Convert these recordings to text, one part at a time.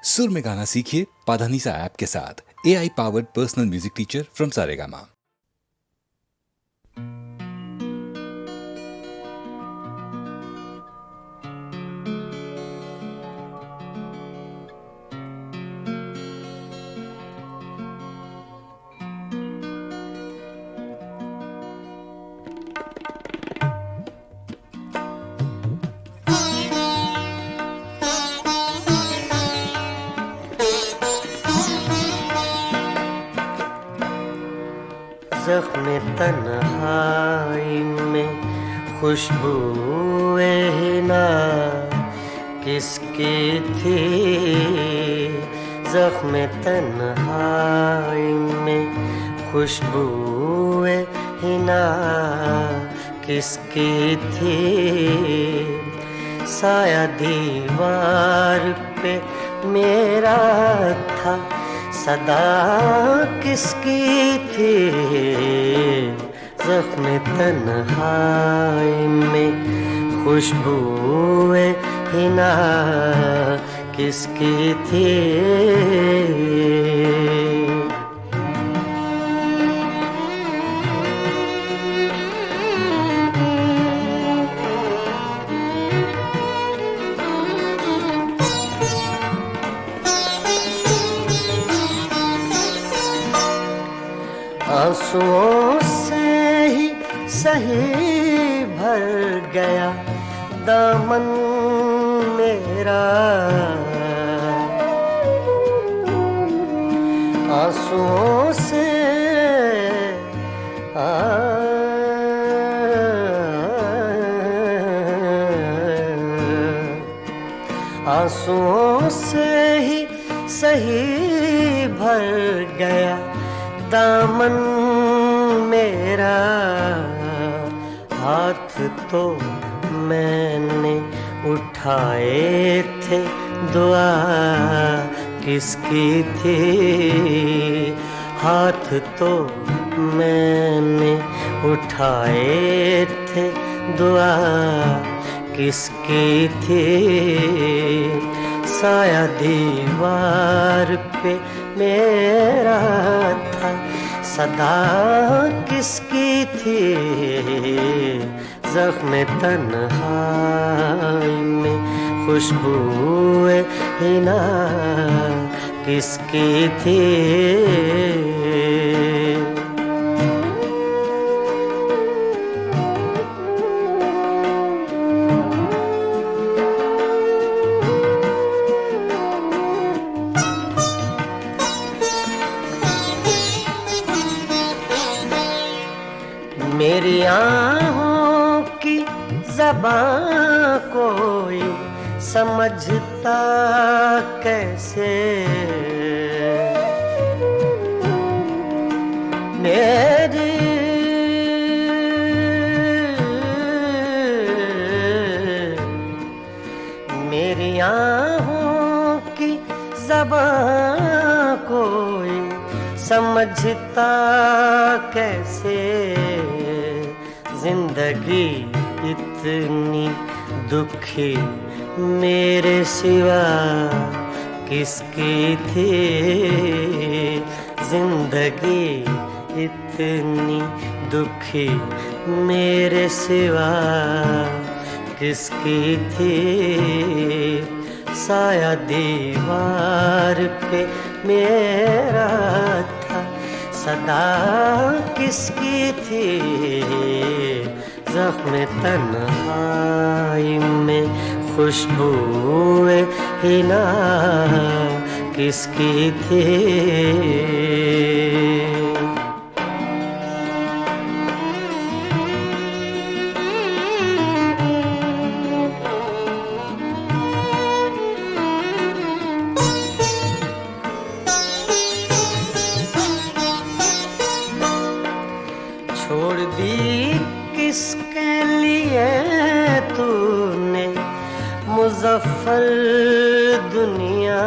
सुर में गाना सीखिए पाधानीसा ऐप के साथ। AI powered personal music teacher from Saregama. ज़ख्म तन्हाई में खुशबूए हिना किसकी थी। ज़ख्म तन्हाई में खुशबूए हिना किसकी थी। साया दीवार पे मेरा था, सदा किसकी थी। ज़ख्म तन्हाई में खुशबूए हिना किसकी थी। आंसुओं से ही सही भर गया दामन मेरा। आंसुओं से आंसुओं से ही सही भर गया दामन मेरा। हाथ तो मैंने उठाए थे, दुआ किसकी थी। हाथ तो मैंने उठाए थे, दुआ किसकी थी। साया दीवार पे मेरा था, सदा किसकी थी। ज़ख्म तन्हाई में खुशबूए हिना किसकी थी। मेरी आँखों की ज़बां कोई समझता कैसे। मेरी आँखों की ज़बां कोई समझता कैसे। जिंदगी इतनी दुखी मेरे सिवा किसकी थी। जिंदगी इतनी दुखी मेरे सिवा किसकी थी। साया दीवार पे मेरा था, सदा किसकी थी। ज़ख्म तन्हाई में खुशबूए हिना किसकी थी। छोड़ दी किसके लिए तूने मुज़फ़्फ़र दुनिया।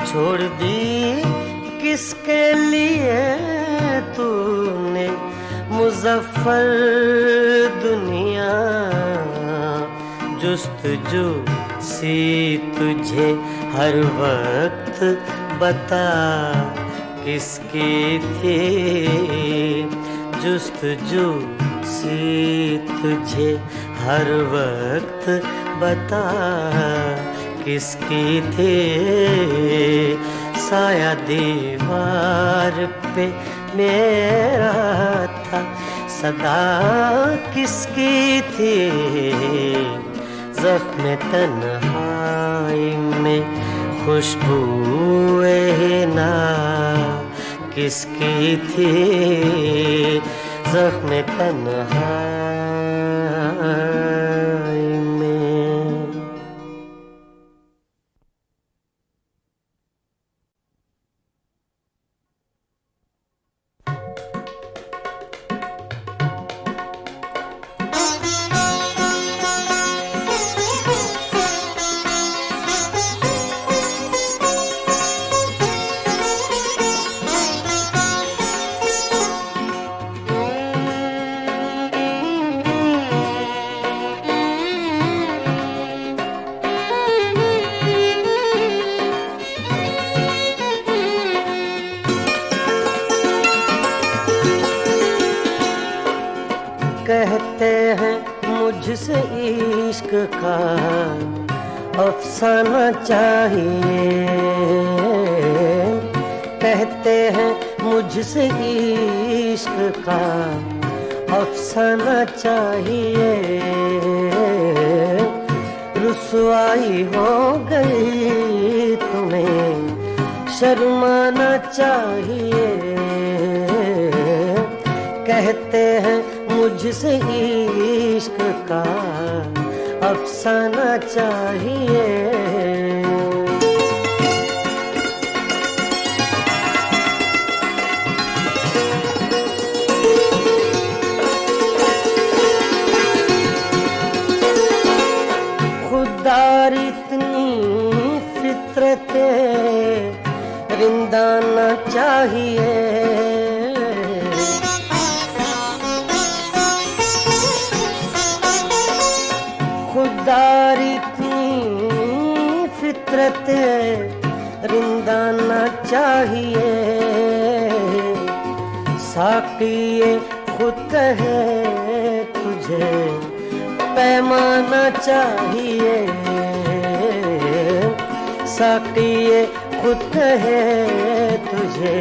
छोड़ दी किसके लिए मुजफ्फर दुनिया जुस्तजू सी तुझे हर वक्त बता किसकी थी जुस्तजू सी तुझे हर वक्त बता किसकी थी साया दीवार पे मेरा था सदा किसकी थी ज़ख्म तन्हाई में खुशबूए ना किसकी थी ज़ख्म तन्हाई में। कहते हैं मुझसे इश्क का अफसाना चाहिए कहते हैं मुझसे इश्क का अफसाना चाहिए रुसवाई हो गई तुम्हें शर्माना चाहिए कहते हैं मुझसे इश्क का अफसाना चाहिए खुदार इतनी फितरत रिंदाना चाहिए खुदार इतनी फितरत रिंदाना चाहिए साक़ी खुद कहे तुझे पैमाना चाहिए साक़ी खुद कहे तुझे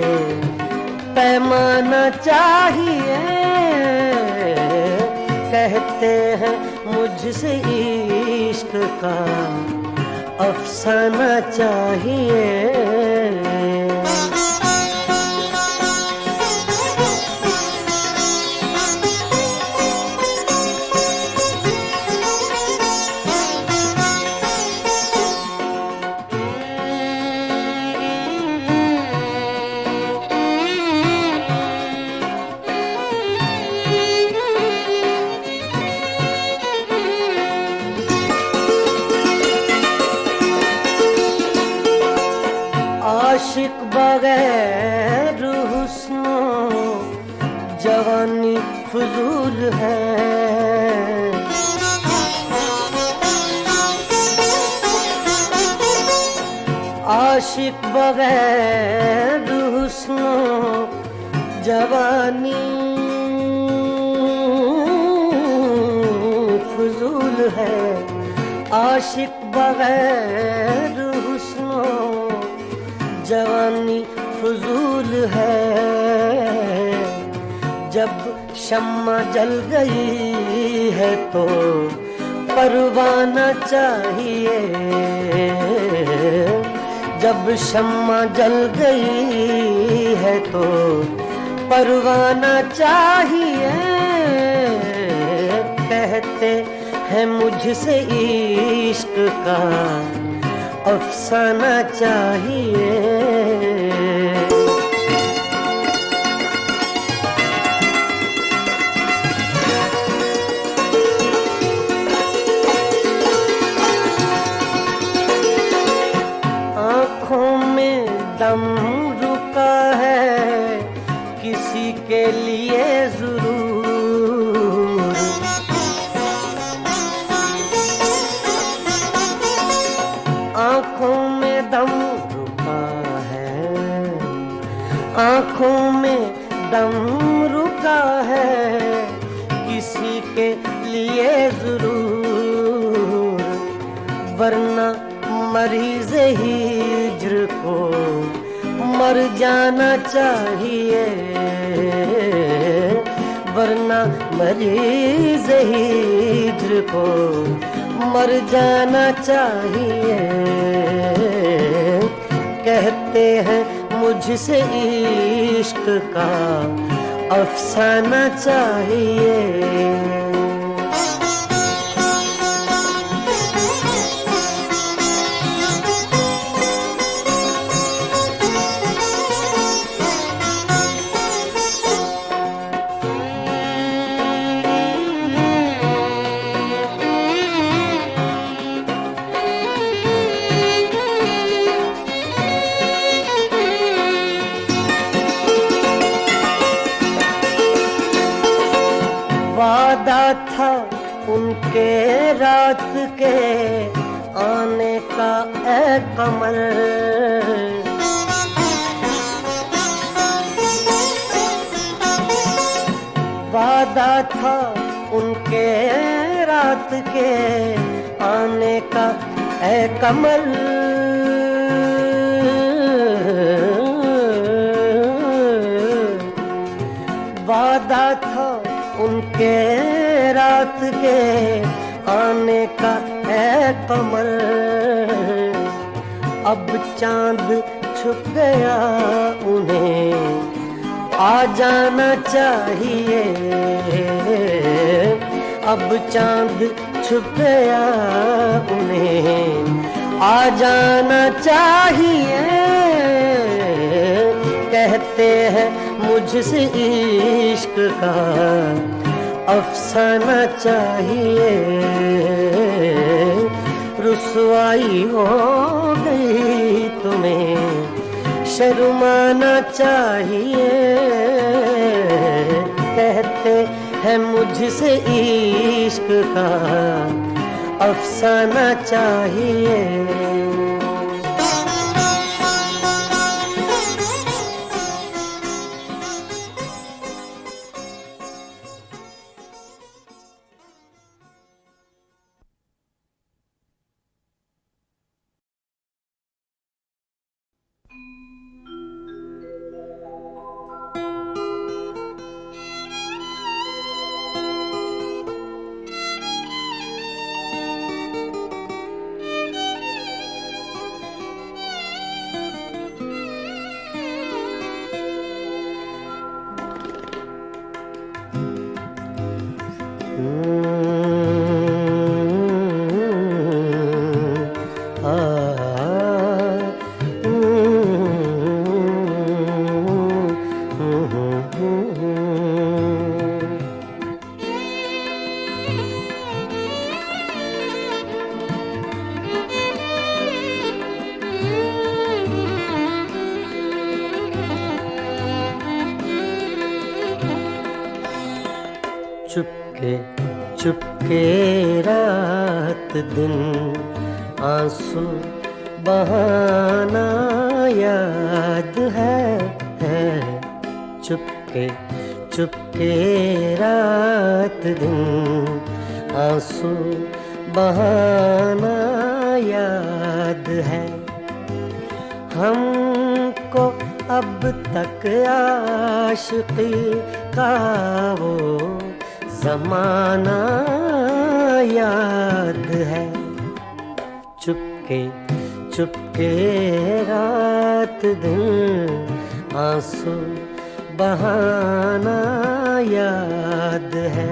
पैमाना चाहिए कहते हैं मुझसे इश्क का अफसाना चाहिए आशिक बगैर हुस्नो जवानी फजूल है आशिक बगैर हुस्नो जवानी फजूल है आशिक बगैर हुस्नो जवानी फजूल है जब शम्मा जल गई है तो परवाना चाहिए जब शम्मा जल गई है तो परवाना चाहिए कहते हैं मुझसे इश्क का अफसाना चाहिए आँखों में दम रुका है किसी के लिए जरूर आँखों में दम रुका है किसी के लिए जरूर, वरना मरीज हिज्र को मर जाना चाहिए, वरना मरीज हिज्र को मर जाना चाहिए। कहते हैं मुझसे इश्क का अफसाना चाहिए। वादा था उनके रात के आने का ए कमर, वादा था उनके रात के आने का ए कमर। वादा था उनके रात के आने का है कमर, अब चांद छुप गया उन्हें आ जाना चाहिए, अब चांद छुप गया उन्हें आ जाना चाहिए। कहते हैं मुझसे इश्क का अफसाना चाहिए। रुसवाई हो गई तुम्हें शर्माना चाहिए। कहते हैं मुझसे इश्क का अफसाना चाहिए। चुपके चुपके रात दिन आंसू बहाना याद है। चुपके चुपके रात दिन आंसू बहाना याद है। हमको अब तक आशिकी का वो ज़माना याद है। चुपके चुपके रात दिन आंसू बहाना याद है।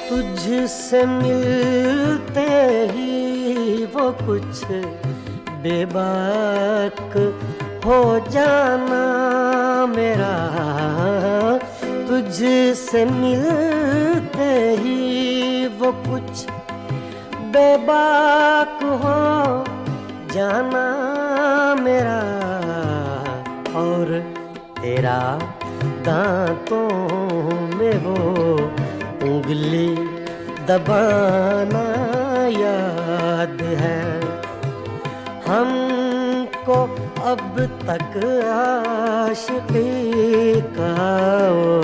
तुझसे मिलते ही वो कुछ बेबाक हो जाना मेरा। तुझसे मिलते ही वो कुछ बेबाक हो जाना मेरा। और तेरा दांतों उंगली दबाना याद है। हमको अब तक आशिकी का वो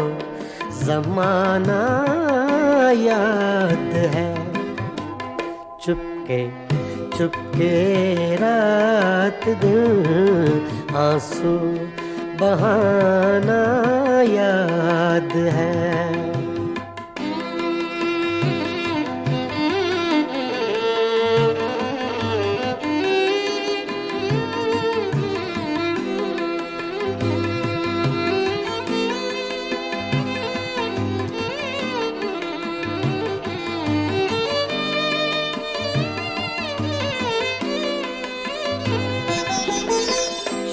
ज़माना याद है। चुपके चुपके रात दिन आंसू बहाना याद है।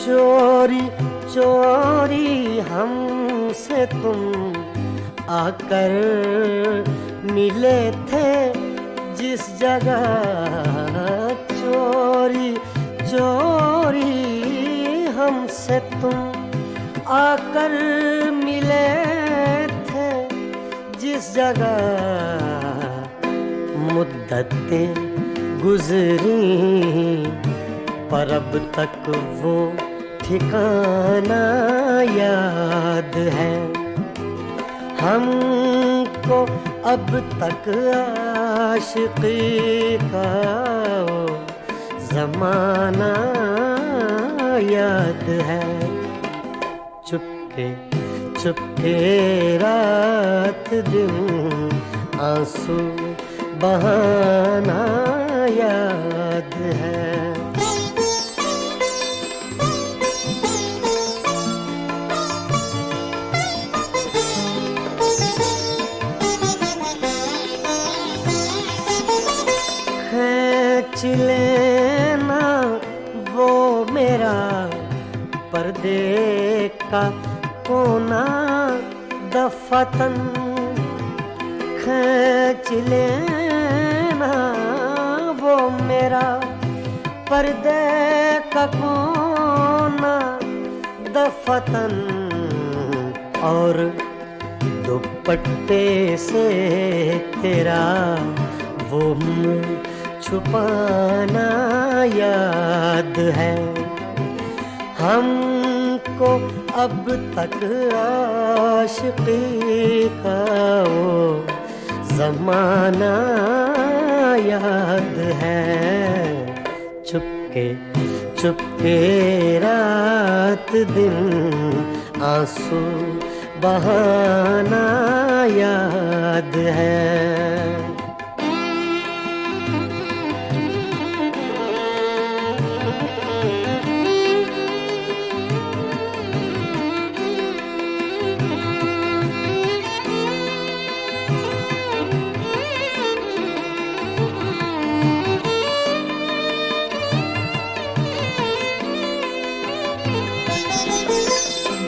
चोरी चोरी हमसे तुम आकर मिले थे जिस जगह। चोरी चोरी हमसे तुम आकर मिले थे जिस जगह। मुद्दतें गुजरी पर अब तक वो ठिकाना याद है। हमको अब तक आशिकी का वो ज़माना याद है। चुपके चुपके रात दिन आंसू बहाना याद है। खींच लेना वो मेरा पर्दे का कोना दफतन। खींच लेना वो मेरा पर्दे का कोना दफतन। और दुपट्टे से तेरा वो मुँह छुपाना याद है। हमको अब तक आशिकी का वो ज़माना याद है। चुपके चुपके रात दिन आंसू बहाना याद है।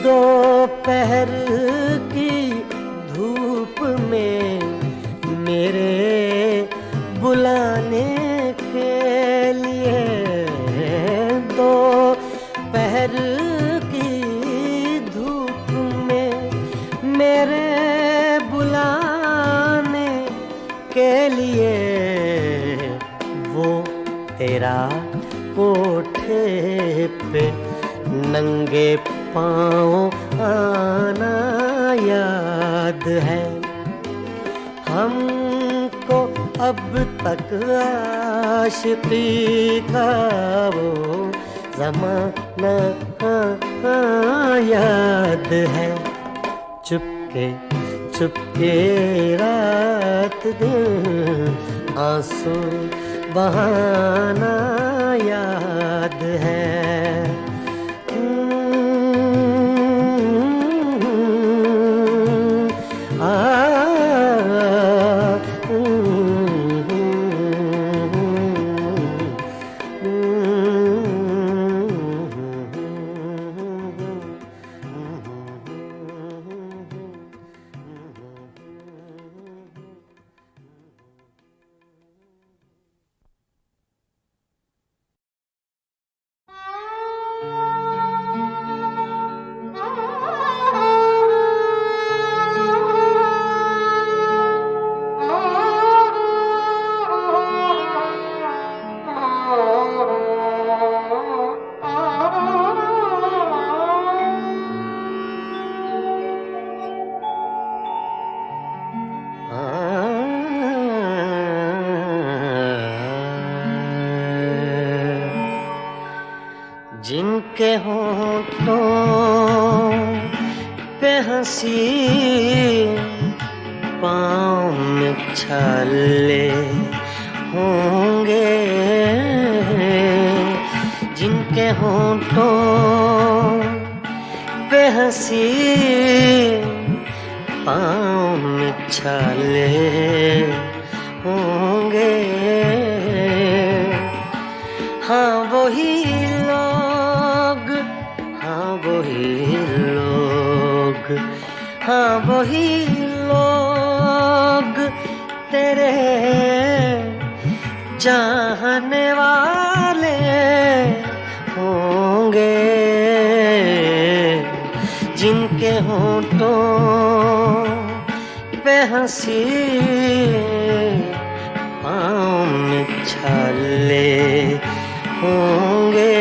दोपहर की धूप में मेरे बुलाने के लिए। दोपहर की धूप में मेरे बुलाने के लिए वो तेरा कोठे पे नंगे पाँव आना याद है। हमको अब तक आशिकी का वो ज़माना याद है। चुपके चुपके रात दिन आंसू बहाना याद है। जिनके होठों पे हंसी, पाँव में छाले होंगे, जिनके होठों पे हंसी, पाँव में छाले होंगे। हाँ वही लोग, हाँ वही लोग, हाँ वही लोग तेरे चाहने वाले होंगे, जिनके होठों पे हंसी, पाँव में छाले होंगे।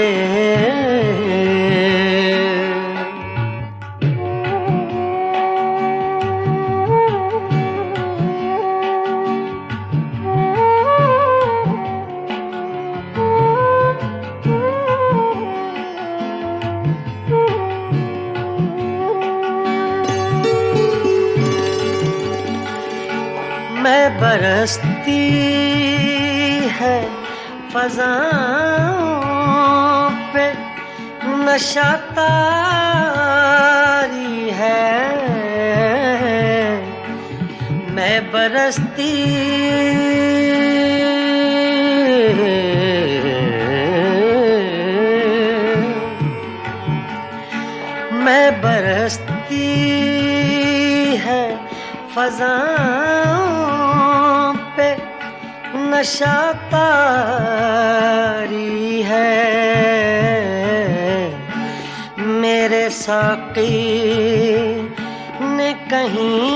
मैं बरसती है फ़ज़ाओं पे नशा तारी है, मैं बरसती मैं बरसती है फ़ज़ाओं पे नशा तारी है, मेरे साक़ी ने कहीं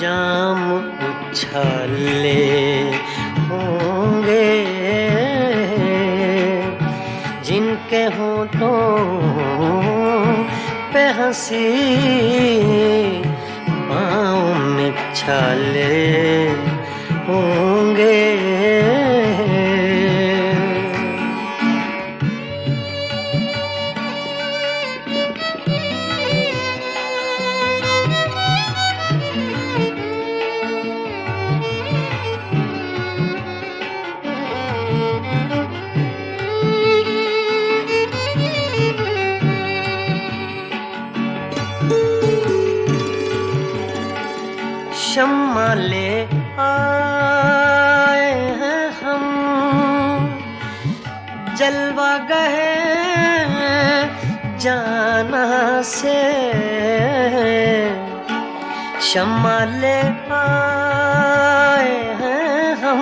जाम उछाले होंगे, जिनके होठों पे हंसी, पाँव में छाले होंगे। शम्मा ले आए हैं हम, जलवा गए जाना से, शम्मा ले आए हैं हम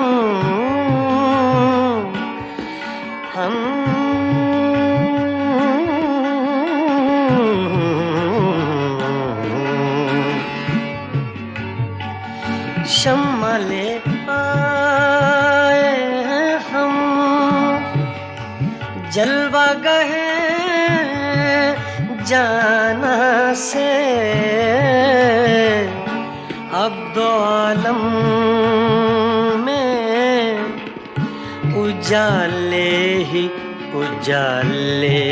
शम्मा ले आए हैं हम, जलवा गए जाना से, अब दो आलम में उजाले ही उजाले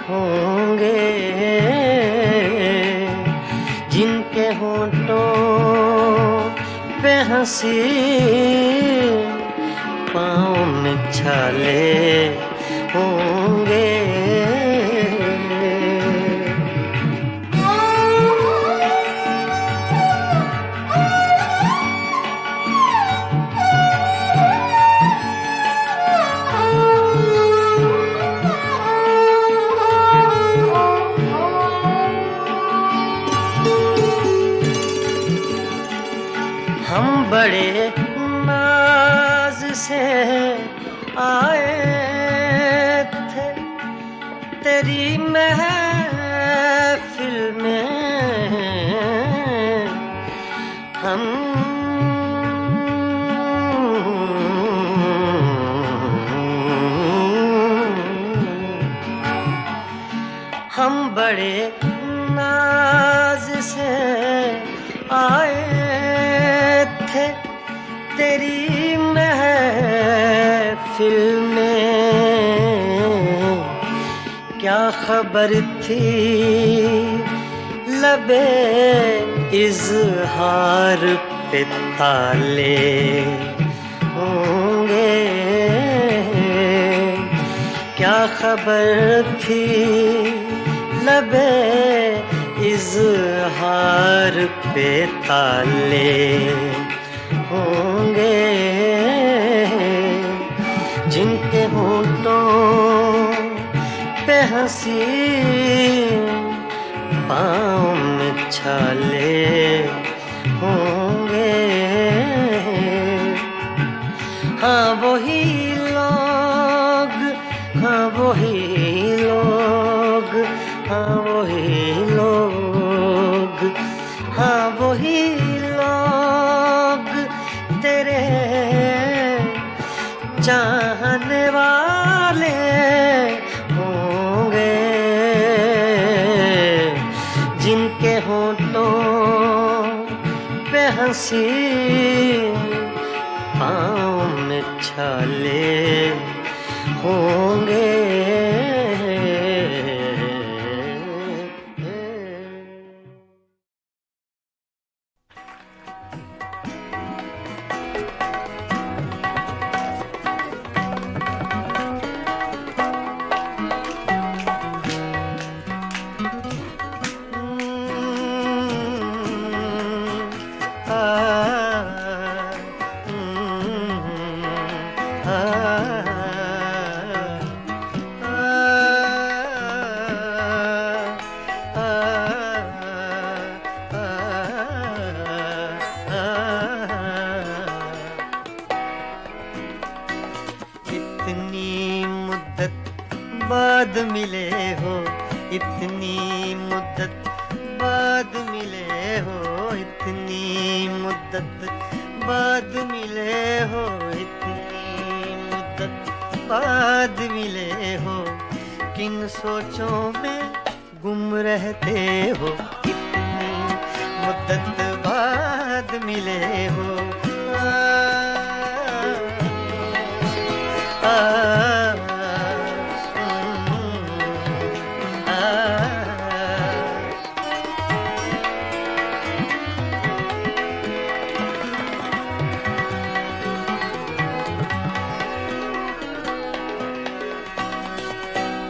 होंगे, जिनके होठों पे हंसी, पाँव में छाले होंगे। हम बड़े नाज से आए थे तेरी महफिल में, हम बड़े नाज से आए थे तेरी महफिल में, खबर थी लबे इज़हार पे ताले होंगे, क्या खबर थी लबे इज़हार पे ताले होंगे, जिनके होंठों पे हंसी पाँव में छाले होंगे। हाँ वही लोग, हाँ वही लोग, हाँ वही लोग, हाँ वही लोग तेरे चाहने वाले होंगे, जिनके होंठों पे हंसी पाँव में छाले होंगे। इतनी मुद्दत बाद मिले हो, इतनी मुद्दत बाद मिले हो, इतनी मुद्दत बाद मिले हो, इतनी मुद्दत बाद मिले हो, किन सोचों में गुम रहते हो, इतनी मुद्दत बाद मिले हो।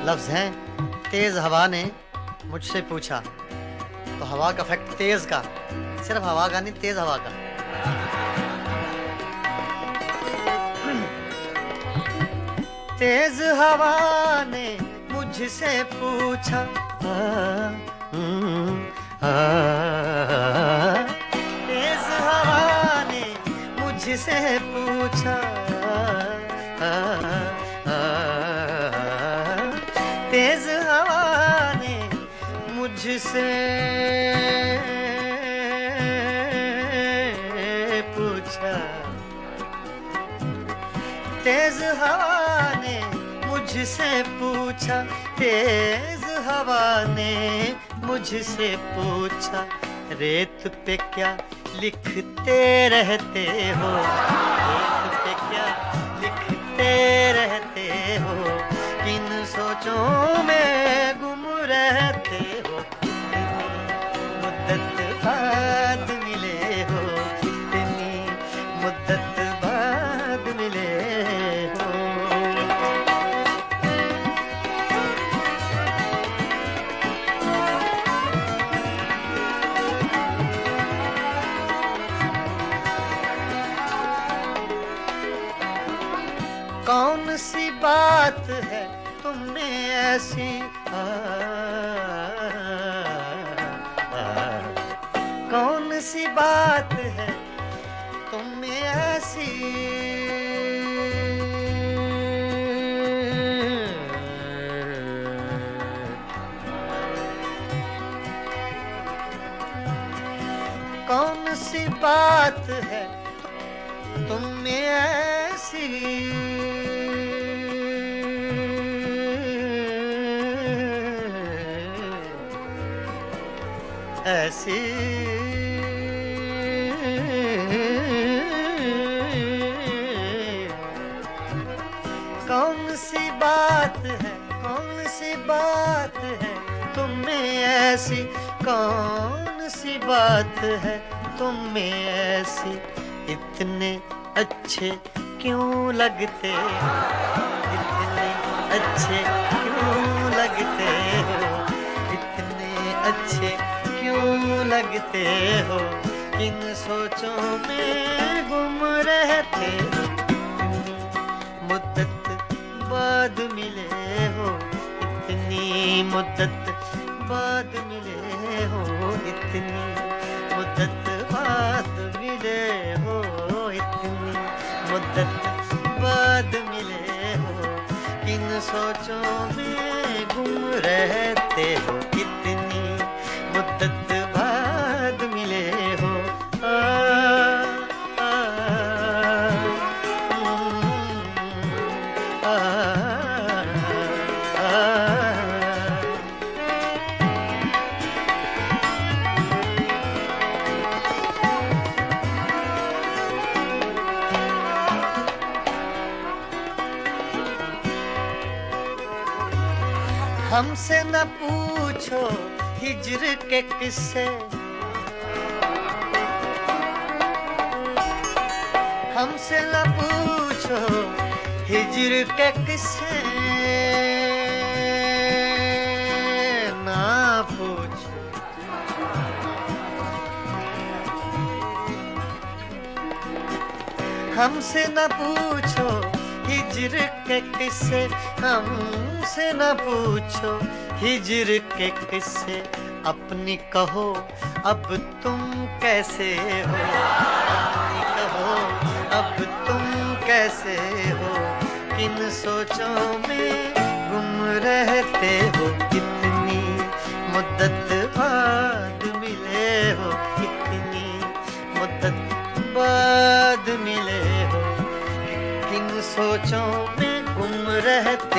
लफ्ज़ हैं तेज हवा ने मुझसे पूछा, तो हवा का फैक्ट तेज का, सिर्फ हवा का नहीं, तेज हवा का। तेज हवा ने मुझसे पूछा, तेज हवा ने मुझसे पूछा, तेज हवा ने मुझसे पूछा, तेज हवा ने मुझसे पूछा, तेज हवा ने मुझसे पूछा, रेत पे क्या लिखते रहते हो, रेत पे क्या लिखते रहते हो, किन सोचों में गुम रहते हो, मुद्दत बाद मिले हो, इतनी मुद्दत बाद मिले हो। कौन सी बात है तुम में ऐसी, कौन सी बात है तुम में ऐसी, कौन सी बात है तुम में ऐसी, ऐसी कौन सी बात है, कौन सी बात जैसी कौन सी बात है तुम में ऐसी, इतने अच्छे क्यों लगते हो, इतने अच्छे क्यों लगते हो, इतने अच्छे क्यों लगते हो, किन सोचों में गुम रहते हो, इतनी मुद्दत बाद मिले हो, इतनी मुद्दत बाद मिले हो, इतनी मुद्दत बाद मिले हो, इतनी मुद्दत बाद मिले हो, किन सोचों में गुम रहते हो, इतनी मुद्दत बाद मिले हो। आ, आ, आ, हमसे न पूछो हिज्र के किस्से, हमसे न पूछो हिज्र के किस्से, ना पूछो हमसे न पूछो हिज्र के किस्से, हमसे न पूछो हिज्र के किस्से, अपनी कहो अब तुम कैसे हो, अपनी कहो अब तुम कैसे हो, किन सोचों में गुम रहते हो, कितनी मुद्दत बाद मिले हो, कितनी मुद्दत बाद मिले हो, किन सोचों में गुम रहते